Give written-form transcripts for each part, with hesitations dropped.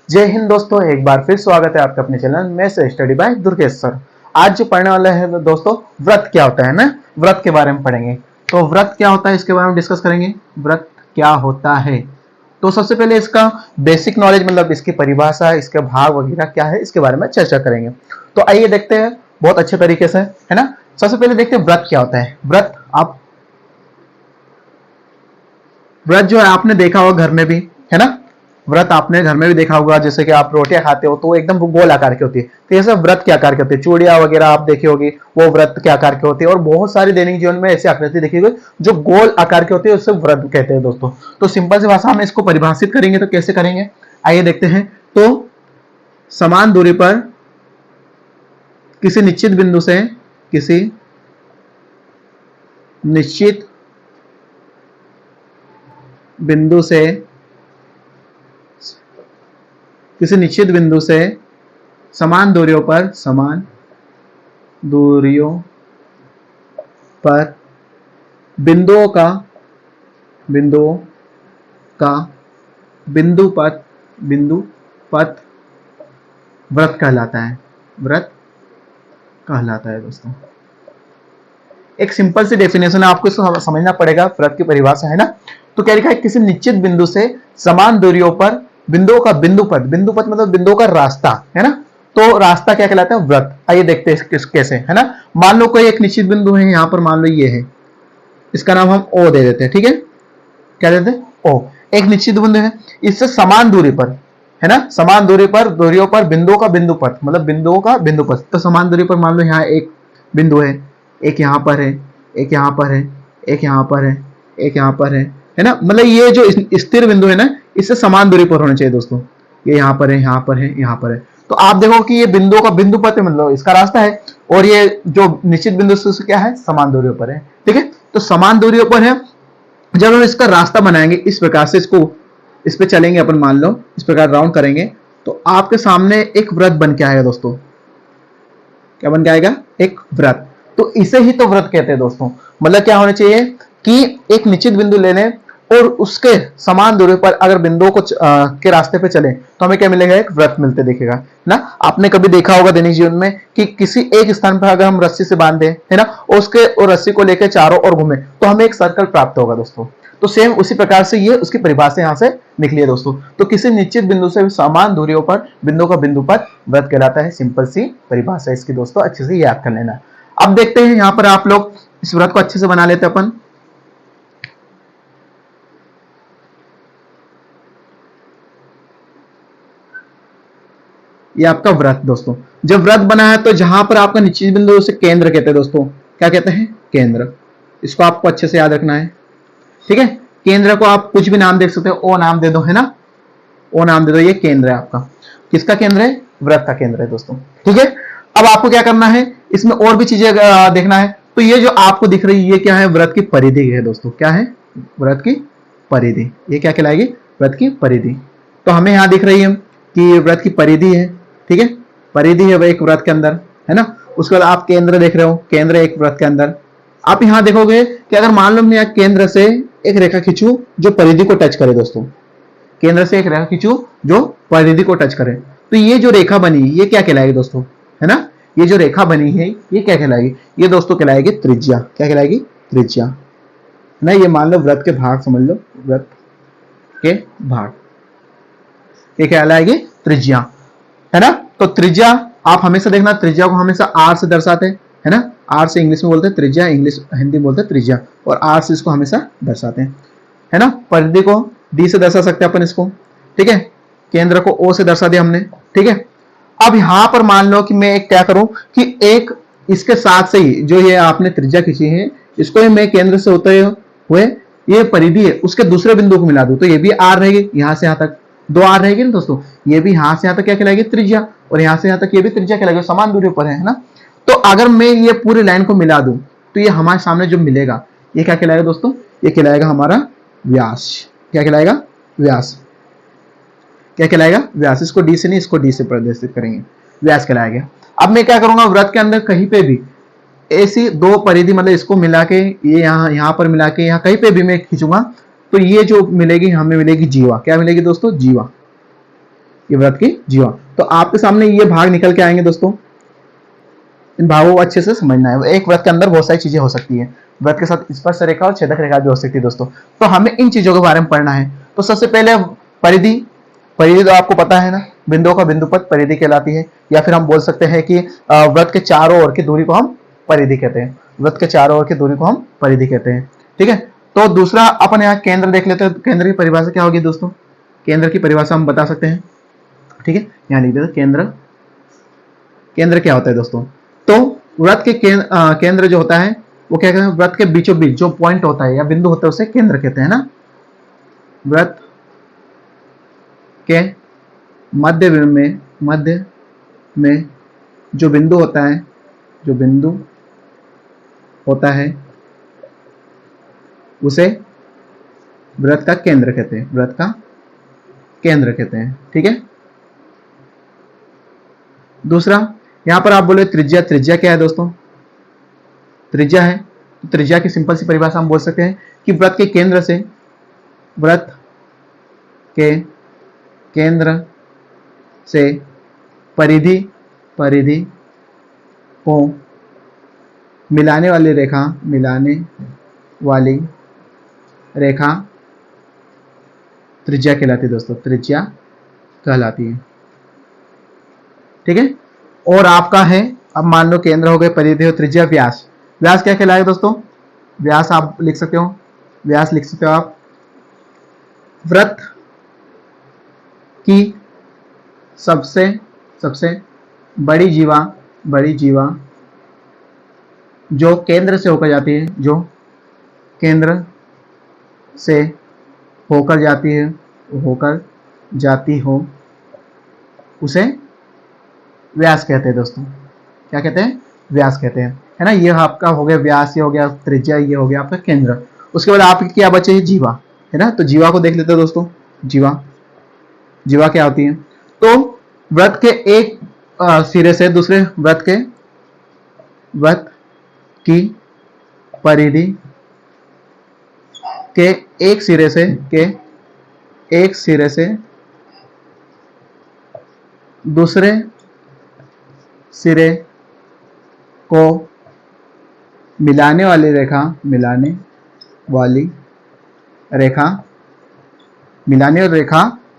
जय हिंद दोस्तों, एक बार फिर स्वागत है आपका अपने चैनल में से स्टडी बाय दुर्गेश सर। आज जो पढ़ने वाला है दोस्तों, व्रत क्या होता है ना, व्रत के बारे में पढ़ेंगे। तो व्रत क्या होता है इसके बारे में डिस्कस करेंगे। व्रत क्या होता है, तो सबसे पहले इसका बेसिक नॉलेज मतलब इसकी परिभाषा, इसके भाग वगैरह क्या है, इसके बारे में चर्चा करेंगे। तो आइए देखते हैं बहुत अच्छे तरीके से, है ना। सबसे पहले देखते हैं व्रत क्या होता है। व्रत जो है आपने देखा होगा घर में भी, है ना। व्रत आपने घर में भी देखा होगा, जैसे कि आप रोटियां खाते हो तो एकदम गोल आकार की होती है, तो ये सब व्रत के आकार की होती है। चूड़ियां वगैरह आप देखी होगी, वो व्रत के आकार की होती है। और बहुत सारी दैनिक जीवन में ऐसी आकृति देखी गई जो गोल आकार की होती है, उससे व्रत कहते हैं दोस्तों। तो सिंपल सी भाषा में इसको परिभाषित करेंगे तो कैसे करेंगे, आइए देखते हैं। तो समान दूरी पर किसी निश्चित बिंदु से किसी निश्चित बिंदु से किसी निश्चित बिंदु से समान दूरियों पर बिंदुओं का बिंदुपथ व्रत कहलाता है। व्रत कहलाता है दोस्तों। एक सिंपल सी डेफिनेशन है, आपको इसको समझना पड़ेगा। व्रत की परिभाषा है ना, तो क्या लिखा है, किसी निश्चित बिंदु से समान दूरियों पर बिंदुओं का बिंदुपथ मतलब बिंदुओं का रास्ता, है ना। तो रास्ता क्या कहलाता है, व्रत। आइए देखते हैं कैसे, है ना। मान लो कोई एक निश्चित बिंदु है, यहां पर मान लो ये है, इसका नाम हम ओ दे देते हैं, ठीक है। क्या देते हैं, ओ। एक निश्चित बिंदु है, इससे समान दूरी पर, है ना, समान दूरियों पर बिंदुओं का बिंदुपथ मतलब बिंदुओं का बिंदुपथ। तो समान दूरी पर मान लो यहाँ एक बिंदु है, एक यहाँ पर है, एक यहाँ पर है, एक यहाँ पर है, एक यहाँ पर है ना। मतलब ये जो स्थिर बिंदु है ना, इससे समान दूरी पर होना चाहिए दोस्तों। ये यहाँ पर है, यहाँ पर है, यहाँ पर है। तो आप देखो कि ये बिंदुओं का बिंदुपथ है, मतलब इसका रास्ता है। और ये जो निश्चित बिंदु से क्या है, समान दूरियों पर है, ठीक है। तो समान दूरियों पर है। जब हम इसका रास्ता बनाएंगे इस प्रकार से, इस पे चलेंगे अपन, मान लो इस प्रकार राउंड करेंगे, तो आपके सामने एक वृत्त बन के आएगा दोस्तों। क्या बन के आएगा, एक वृत्त। तो इसे ही तो व्रत कहते हैं दोस्तों। मतलब क्या होना चाहिए कि एक निश्चित बिंदु ले लें और उसके समान दूरी पर अगर बिंदुओं को के रास्ते पे चले तो हमें क्या मिलेगा, एक व्रत मिलते दिखेगा ना। आपने कभी देखा होगा दैनिक जीवन में कि किसी एक स्थान पर अगर हम रस्सी से बांध दें, है ना, और उसके और रस्सी को लेकर चारों ओर घूमे तो हमें एक सर्कल प्राप्त होगा दोस्तों। तो सेम उसी प्रकार से ये उसकी परिभाषा यहां से निकली है दोस्तों। तो किसी निश्चित बिंदु से समान दूरियों पर बिंदु का बिंदुपथ व्रत कहलाता है। सिंपल सी परिभाषा इसकी दोस्तों, अच्छे से याद कर लेना। अब देखते हैं यहां पर आप लोग इस व्रत को अच्छे से बना लेते हैं अपन। ये आपका व्रत दोस्तों। जब व्रत बना है तो जहां पर आपका निश्चित बिंदु से केंद्र कहते हैं दोस्तों। क्या कहते हैं, केंद्र। इसको आपको अच्छे से याद रखना है, ठीक है। केंद्र को आप कुछ भी नाम दे सकते हो, ओ नाम दे दो, है ना, ओ नाम दे दो। ये केंद्र है आपका, किसका केंद्र है, व्रत का केंद्र है दोस्तों, ठीक है। अब आपको क्या करना है, इसमें और भी चीजें देखना है। तो ये जो आपको दिख रही है ये क्या है, व्रत की परिधि है दोस्तों। क्या है, व्रत की परिधि। ये क्या कहलाएगी, व्रत की परिधि। तो हमें यहां दिख रही है कि व्रत की परिधि है, ठीक है। परिधि है वह एक व्रत के अंदर, है ना। उसके बाद आप केंद्र देख रहे हो, केंद्र एक व्रत के अंदर। आप यहां देखोगे कि अगर मान लो मैं केंद्र से एक रेखा खींचू जो परिधि को टच करे दोस्तों, केंद्र से एक रेखा खींचू जो परिधि को टच करे, तो ये जो रेखा बनी ये क्या कहलाएगी दोस्तों, है ना। ये जो रेखा बनी है ये क्या कहलाएगी, ये दोस्तों कहलाएगी त्रिज्या। क्या कहलाएगी, त्रिज्या, ना। ये मान लो व्रत के भाग समझ लो, व्रत के भाग, ये क्या कहलाएगी, त्रिज्या, है ना। तो त्रिज्या आप हमेशा देखना, त्रिज्या को हमेशा आर से दर्शाते हैं, है ना। आर से इंग्लिश में बोलते हैं त्रिज्या, इंग्लिश हिंदी में बोलते हैं त्रिज्या, और आर से इसको हमेशा दर्शाते हैं, है ना। परिधि को डी से दर्शा सकते हैं अपन इसको, ठीक है। केंद्र को ओ से दर्शा दिया हमने, ठीक है। अब यहां पर मान लो कि मैं एक क्या करूं कि एक इसके साथ से ही जो ये आपने त्रिज्या खींची है इसको ही मैं केंद्र से होते हुए ये परिधि है उसके दूसरे बिंदु को मिला दूं, तो ये भी आर रहेगी, यहां से यहां तक दो आर रहेगी ना दोस्तों। ये भी यहां से यहां तक क्या कहलाएगी, त्रिज्या, और यहां से यहां तक ये भी त्रिज्या कहलाएगी, समान दूरी पर है ना। तो अगर मैं ये पूरी लाइन को मिला दूं तो ये हमारे सामने जो मिलेगा ये क्या कहलाएगा दोस्तों, ये कहलाएगा हमारा व्यास। क्या कहलाएगा, व्यास। क्या कहलाएगा, व्यास। इसको डी से नहीं, इसको डी से प्रदर्शित करेंगे, व्यास कहलाएगा। अब मैं क्या करूंगा, व्रत के अंदर कहीं पे भी ऐसी दो परिधि मतलब इसको मिला के ये यहाँ पर मिला के यहाँ कहीं पे भी मैं खींचूंगा तो ये जो मिलेगी हमें मिलेगी जीवा। क्या मिलेगी दोस्तों, जीवा। ये व्रत की जीवा। तो आपके सामने ये भाग निकल के आएंगे दोस्तों, इन भावों को अच्छे से समझना है। एक व्रत के अंदर बहुत सारी चीजें हो सकती है, व्रत के साथ स्पर्श रेखा और छेदक रेखा भी हो सकती है दोस्तों। तो हमें इन चीजों के बारे में पढ़ना है। तो सबसे पहले परिधि, परिधि तो आपको पता है ना, बिंदुओं का बिंदुपथ परिधि कहलाती है, या फिर हम बोल सकते हैं कि व्रत के चारों ओर की दूरी को हम परिधि कहते हैं। व्रत के चारों ओर की दूरी को हम परिधि कहते हैं, ठीक है। तो दूसरा अपन यहाँ केंद्र देख लेते हैं। केंद्र की परिभाषा क्या होगी दोस्तों? केंद्र की परिभाषा हम बता सकते हैं, ठीक है, यहाँ लिख देते केंद्र। केंद्र क्या होता है दोस्तों? तो व्रत के केंद्र जो होता है वो क्या कहते हैं? व्रत के बीचों बीच जो पॉइंट होता है या बिंदु होता है उसे केंद्र कहते हैं ना। व्रत के मध्य में जो बिंदु होता है, जो बिंदु होता है उसे व्रत का केंद्र कहते हैं, व्रत का केंद्र कहते हैं, ठीक है। दूसरा यहां पर आप बोले त्रिज्या। त्रिज्या क्या है दोस्तों? त्रिज्या है, तो त्रिज्या की सिंपल सी परिभाषा हम बोल सकते हैं कि व्रत के केंद्र से, व्रत के केंद्र से परिधि को मिलाने वाली रेखा त्रिज्या कहलाती है दोस्तों, त्रिज्या कहलाती है, ठीक है। और आपका है, अब मान लो केंद्र हो गए, परिधि हो, त्रिज्या, व्यास। व्यास क्या कहलाएगा दोस्तों? व्यास आप लिख सकते हो, व्यास लिख सकते हो आप व्रत की सबसे बड़ी जीवा जो केंद्र से होकर जाती है, जो केंद्र से होकर जाती हो उसे व्यास कहते हैं दोस्तों। क्या कहते हैं? व्यास कहते हैं, है ना। ये आपका हो गया व्यास, ये हो गया त्रिज्या, ये हो गया आपका केंद्र। उसके बाद आपकी क्या बचे है? जीवा, है ना। तो जीवा को देख लेते हैं दोस्तों। जीवा क्या होती है? तो व्रत के एक सिरे से दूसरे व्रत की परिधि के एक सिरे से दूसरे सिरे को मिलाने वाली रेखा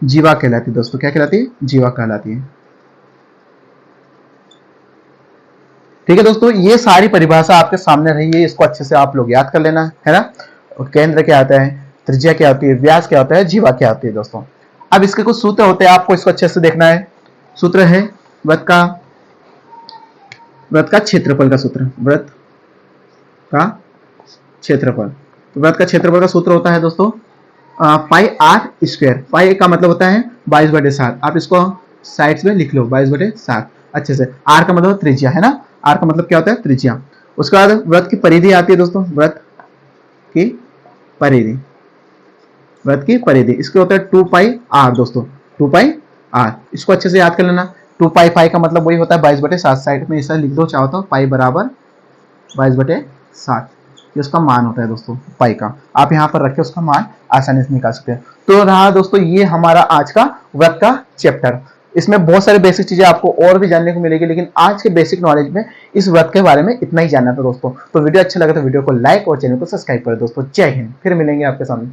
जीवा कहलाती है दोस्तों। क्या कहलाती है? जीवा कहलाती है, ठीक है दोस्तों। ये सारी परिभाषा आपके सामने रही है, इसको अच्छे से आप लोग याद कर लेना, है ना। और केंद्र क्या आता है, त्रिज्या क्या होती है, व्यास क्या होता है, जीवा क्या होती है दोस्तों। अब इसके कुछ सूत्र होते हैं, आपको इसको अच्छे से देखना है। सूत्र है व्रत का क्षेत्रफल का सूत्र, व्रत का क्षेत्रफल। तो व्रत का क्षेत्रफल का सूत्र होता है दोस्तों पाई आर स्क्वायर। पाई का मतलब होता है 22/7। आप इसको साइड्स में लिख लो, 22/7 अच्छे से। आर का मतलब त्रिज्या, है ना। आर का मतलब क्या होता है? त्रिज्या। उसके बाद व्रत की परिधि आती है दोस्तों, व्रत की परिधि इसके होता है 2πr दोस्तों, 2πr। इसको अच्छे से याद कर लेना। 2π, पाई का मतलब वही होता है 22/7। साइड में ऐसा लिख दो चाहो तो, पाई बराबर 22/7, ये उसका मान होता है दोस्तों, पाई का। आप यहाँ पर रखे उसका मान आसानी से निकाल सकते हैं। तो रहा दोस्तों ये हमारा आज का व्रत का चैप्टर। इसमें बहुत सारी बेसिक चीजें आपको और भी जानने को मिलेगी, लेकिन आज के बेसिक नॉलेज में इस व्रत के बारे में इतना ही जानना था दोस्तों। तो वीडियो अच्छा लगा तो वीडियो को लाइक और चैनल को सब्सक्राइब करें दोस्तों। जय हिंद, फिर मिलेंगे आपके सामने।